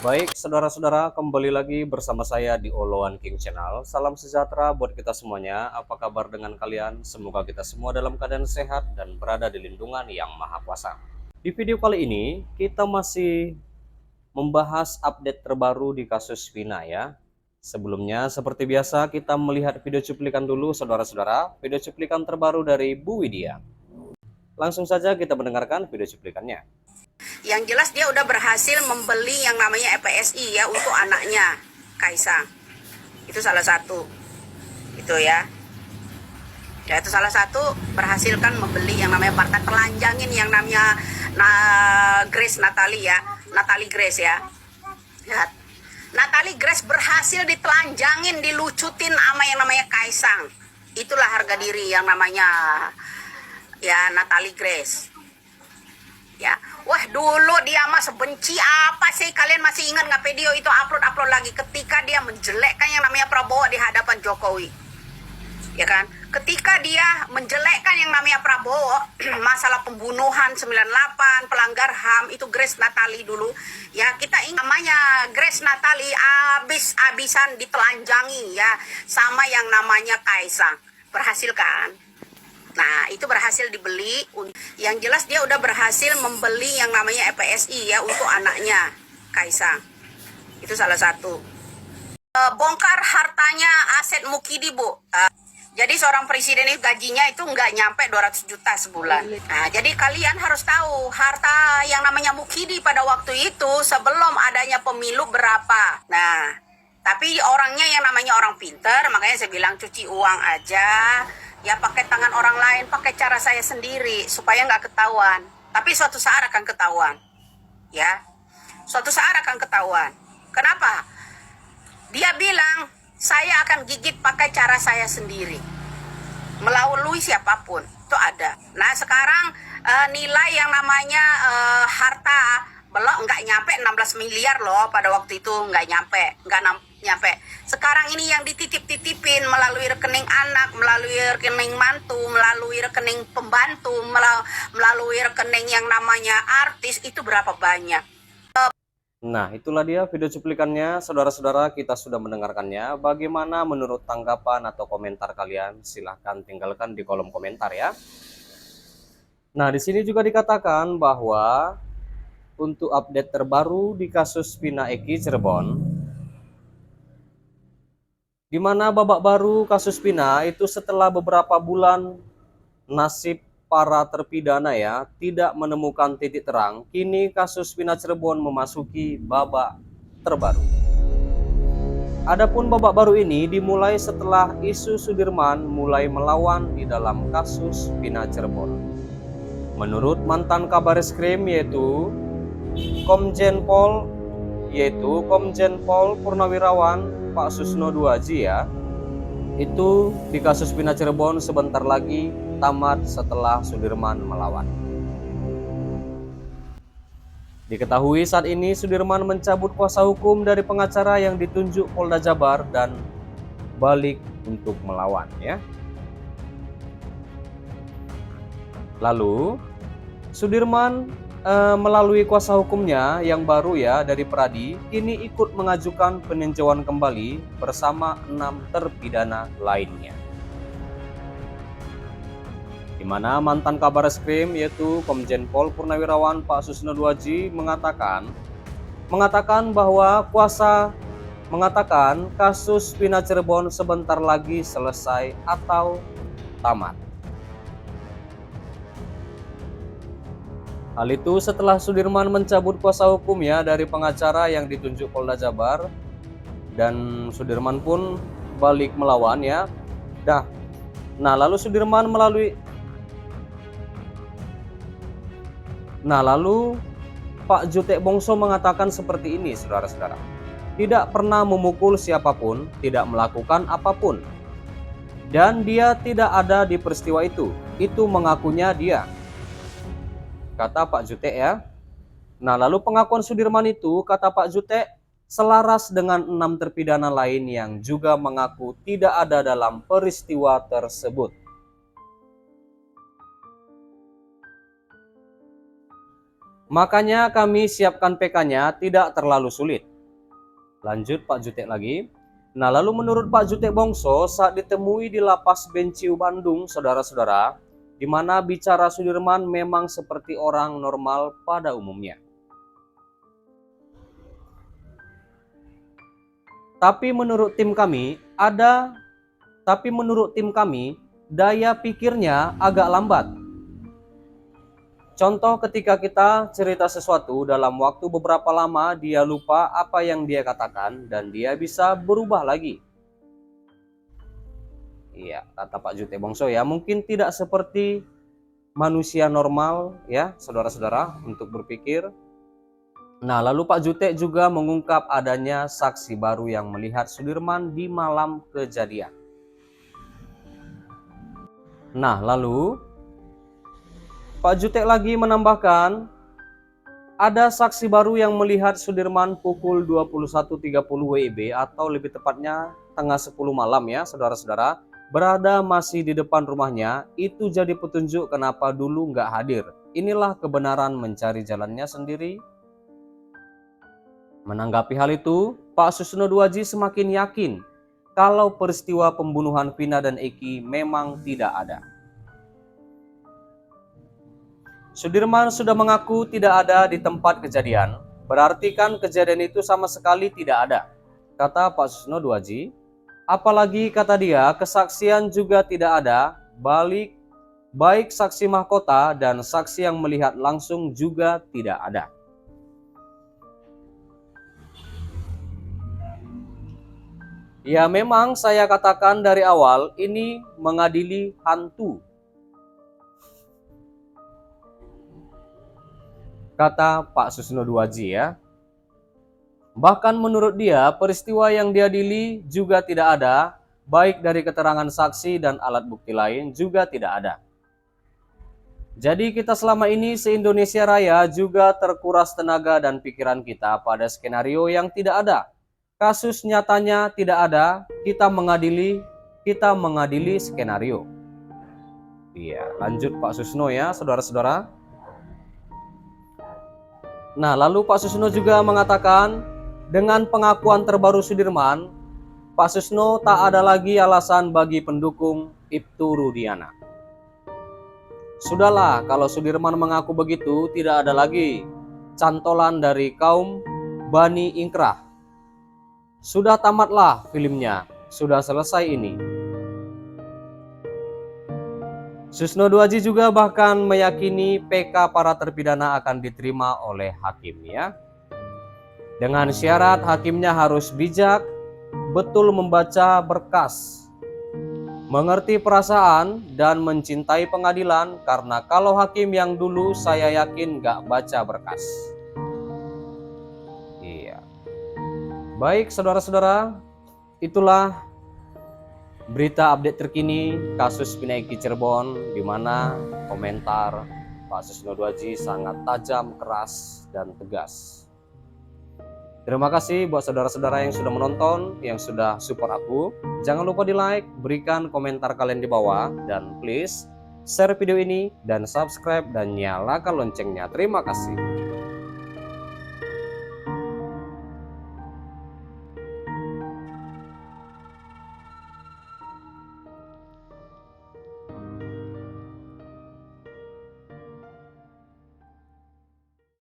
Baik, saudara-saudara, kembali lagi bersama saya di Oloan King Channel. Salam sejahtera buat kita semuanya. Apa kabar dengan kalian? Semoga kita semua dalam keadaan sehat dan berada di lindungan yang Maha Kuasa. Di video kali ini, kita masih membahas update terbaru di kasus Vina ya. Sebelumnya, seperti biasa, kita melihat video cuplikan dulu, saudara-saudara. Video cuplikan terbaru dari Bu Widya. Langsung saja kita mendengarkan video cuplikannya. Yang jelas dia udah berhasil membeli yang namanya EPSI ya untuk anaknya Kaisang. Itu salah satu. Itu ya. Ya itu salah satu, berhasil kan membeli yang namanya partai, telanjangin yang namanya Grace Natali ya. Natali Grace ya. Ya. Natali Grace berhasil ditelanjangin, dilucutin sama yang namanya Kaisang. Itulah harga diri yang namanya ya Natali Grace. Ya, wah dulu dia mah sebenci apa sih, kalian masih ingat nggak video itu upload lagi ketika dia menjelekkan yang namanya Prabowo di hadapan Jokowi, ya kan? Ketika dia menjelekkan yang namanya Prabowo masalah pembunuhan 98, pelanggar HAM itu Grace Natali dulu, ya kita ingat namanya Grace Natali abis-abisan ditelanjangi ya sama yang namanya Kaisang, berhasil kan? Nah, itu berhasil dibeli. Yang jelas dia udah berhasil membeli yang namanya EPSI ya untuk anaknya Kaisang. Itu salah satu. Bongkar hartanya aset Mukidi, Bu. Jadi seorang presiden itu gajinya itu nggak nyampe 200 juta sebulan. Nah, jadi kalian harus tahu harta yang namanya Mukidi pada waktu itu sebelum adanya pemilu berapa. Nah, tapi orangnya yang namanya orang pinter, makanya saya bilang cuci uang aja. Ya pakai tangan orang lain, pakai cara saya sendiri supaya nggak ketahuan. Tapi suatu saat akan ketahuan, ya. Suatu saat akan ketahuan. Kenapa? Dia bilang saya akan gigit pakai cara saya sendiri, melalui siapapun itu ada. Nah sekarang nilai yang namanya harta belum nggak nyampe 16 miliar loh pada waktu itu, nggak nyampe. Sekarang ini yang dititip-titipin melalui rekening anak, melalui rekening mantu, melalui rekening pembantu, melalui rekening yang namanya artis, itu berapa banyak? Nah, itulah dia video cuplikannya. Saudara-saudara, kita sudah mendengarkannya. Bagaimana menurut tanggapan atau komentar kalian? Silahkan tinggalkan di kolom komentar ya. Nah, di sini juga dikatakan bahwa untuk update terbaru di kasus Vina Eki Cirebon, di mana babak baru kasus Vina itu setelah beberapa bulan nasib para terpidana ya tidak menemukan titik terang, kini kasus Vina Cirebon memasuki babak terbaru. Adapun babak baru ini dimulai setelah isu Sudirman mulai melawan di dalam kasus Vina Cirebon. Menurut mantan Kabareskrim yaitu Komjen Pol Purnawirawan Pak Susno Duaji ya, itu di kasus Vina Cirebon sebentar lagi tamat setelah Sudirman melawan. Diketahui saat ini Sudirman mencabut kuasa hukum dari pengacara yang ditunjuk Polda Jabar dan balik untuk melawan ya. Lalu Sudirman melalui kuasa hukumnya yang baru ya dari Pradi, kini ikut mengajukan peninjauan kembali bersama 6 terpidana lainnya. Di mana mantan Kabareskrim yaitu Komjen Pol Purnawirawan Pak Susno Duaji mengatakan bahwa kasus Vina Cirebon sebentar lagi selesai atau tamat. Hal itu setelah Sudirman mencabut kuasa hukumnya dari pengacara yang ditunjuk Polda Jabar dan Sudirman pun balik melawan ya. Lalu Pak Jutek Bongso mengatakan seperti ini, saudara-saudara. Tidak pernah memukul siapapun, tidak melakukan apapun. Dan dia tidak ada di peristiwa itu. Itu mengakunya dia, kata Pak Jutek ya. Nah, lalu pengakuan Sudirman itu, kata Pak Jutek, selaras dengan 6 terpidana lain yang juga mengaku tidak ada dalam peristiwa tersebut. Makanya kami siapkan PK-nya tidak terlalu sulit. Lanjut Pak Jutek lagi. Nah, lalu menurut Pak Jutek Bongso, saat ditemui di Lapas Benciu Bandung, saudara-saudara, di mana bicara Sudirman memang seperti orang normal pada umumnya. Tapi menurut tim kami, daya pikirnya agak lambat. Contoh ketika kita cerita sesuatu dalam waktu beberapa lama, dia lupa apa yang dia katakan dan dia bisa berubah lagi. Iya, kata Pak Jutek Bongso ya, mungkin tidak seperti manusia normal ya, saudara-saudara, untuk berpikir. Nah, lalu Pak Jutek juga mengungkap adanya saksi baru yang melihat Sudirman di malam kejadian. Nah, lalu Pak Jutek lagi menambahkan, ada saksi baru yang melihat Sudirman pukul 21.30 WIB atau lebih tepatnya tengah 10 malam ya, saudara-saudara, berada masih di depan rumahnya. Itu jadi petunjuk kenapa dulu nggak hadir. Inilah kebenaran mencari jalannya sendiri. Menanggapi hal itu, Pak Susno Duaji semakin yakin kalau peristiwa pembunuhan Vina dan Eki memang tidak ada. Sudirman sudah mengaku tidak ada di tempat kejadian, berarti kan kejadian itu sama sekali tidak ada, kata Pak Susno Duaji. Apalagi kata dia, kesaksian juga tidak ada, baik saksi mahkota dan saksi yang melihat langsung juga tidak ada. Ya memang saya katakan dari awal, ini mengadili hantu, kata Pak Susno Duaji ya. Bahkan menurut dia, peristiwa yang diadili juga tidak ada, baik dari keterangan saksi dan alat bukti lain juga tidak ada. Jadi kita selama ini se-Indonesia Raya juga terkuras tenaga dan pikiran kita pada skenario yang tidak ada. Kasus nyatanya tidak ada, kita mengadili skenario. Iya, lanjut Pak Susno ya, saudara-saudara. Nah, lalu Pak Susno juga mengatakan, dengan pengakuan terbaru Sudirman, Pak Susno tak ada lagi alasan bagi pendukung Ibtu Rudiana. Sudahlah, kalau Sudirman mengaku begitu, tidak ada lagi cantolan dari kaum Bani Ingkrah. Sudah tamatlah filmnya, sudah selesai ini. Susno Duaji juga bahkan meyakini PK para terpidana akan diterima oleh hakim ya. Dengan syarat hakimnya harus bijak, betul membaca berkas, mengerti perasaan dan mencintai pengadilan, karena kalau hakim yang dulu saya yakin gak baca berkas. Iya. Baik saudara-saudara, itulah berita update terkini kasus Vina Eki Cirebon, di mana komentar Pak Susno Duaji sangat tajam, keras, dan tegas. Terima kasih buat saudara-saudara yang sudah menonton, yang sudah support aku. Jangan lupa di like, berikan komentar kalian di bawah, dan please share video ini dan subscribe dan nyalakan loncengnya. Terima kasih.